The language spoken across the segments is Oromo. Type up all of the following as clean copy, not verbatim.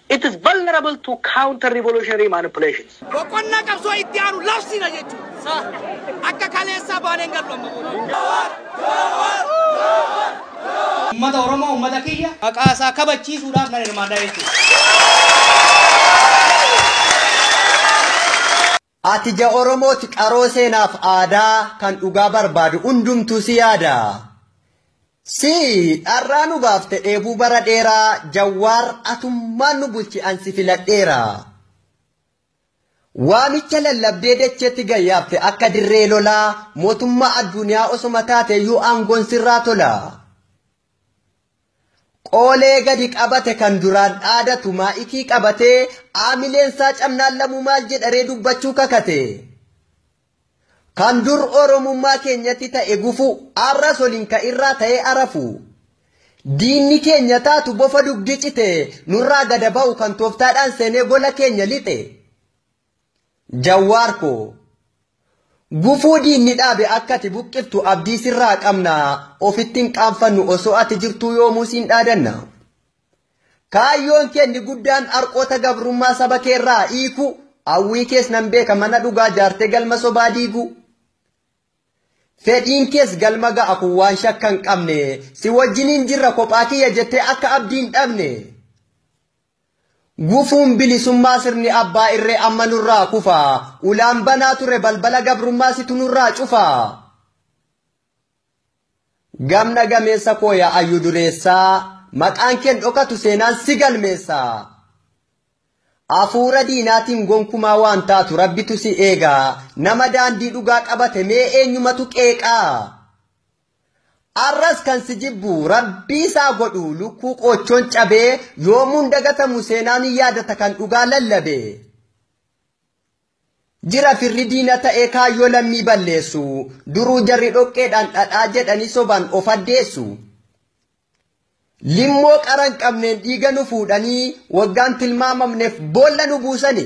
it is vulnerable to counter-revolutionary manipulations. Atija Oromoo tiqaroo seenaaf aadaa kan dhugaa barbaadu hundumtuu si yaada. Si dharraa nu baafte dheebuu bara dheeraa Jawwaar atummaan nu bulchi ansi filadheera. Waamicha lallabdee dacheetti gayyaafte akka dirree lolaa mootummaa addunyaa osuma taateeyyuu aangoon sirraa tola. Qoolee gadi qabate kan duraan dhaadatu maa'ikii qabatee aamileensaa camnaan lamuu maal jedharee dubbachuu kakate. Kan dur Oromummaa keenyatti ta'e gufu arra solinka irraa ta'e arafu. Diinni keenya taatu bofa dugdi cite nurraa gada ba'u kan tooftaadhaan seenee gola keenya lixe. Jawwaar ko gufuu diinni dhaabe akkati buqqiftu abdii sirraa qabna ofittiin qaanfannu osoo ati jirtuu yoomuu siin dhaadanna. Kaayyoon keenni guddaan arqoota gabrummaa saba keerraa hiiku hawwii kees nan beeka mana dhugaa jaartee galma sobaa diigu. Fedhiin kees galma ga'a kun waan shakka hin qabne si wajjiniin jirra kophaa kiyya jettee akka abdiin dhabne. Gufuun bilisummaa sirni abbaa irree amma nurraa kufa ulaan banaa ture balbala gabrummaa situ nurraa cufa. Gamna gameessa kooya ayyu dureessaa maqaan keen dhokatu seenaan si galmeessa. Afuura diinaatiin gonkumaa waan taatu rabbitu si eega nama daandii dhugaa qabate mee eenyumatu qeeqaa. Arras kan si jibbu rabbii isaa godhu lukkuu qochoon cabee yoomuun dagatamu seenaan yaadata kan dhugaa lallabe. Jira firri diina ta'ee kaayyoo lammii balleessu duruu jarri dhoqqeedhaan dhadhaa jedhanii soban of addeessu. Limmoo qaran qabneen dhiiga nu fuudhanii waggaan tilmaamamneef boolla nu buusani.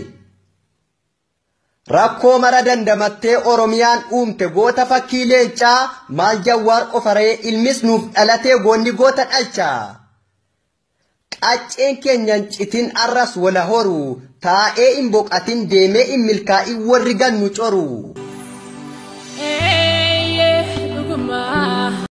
Rakkoo mara dandamattee Oromiyaan uumte goota fakkii leencaa maal Jawwaar qofaree ilmis nuuf dhalatee goonni goota dhalchaa. Qacceen keenyan citin arras wala horu taa'ee hin boqatin deemee hin milkaa'in warri gannu coru.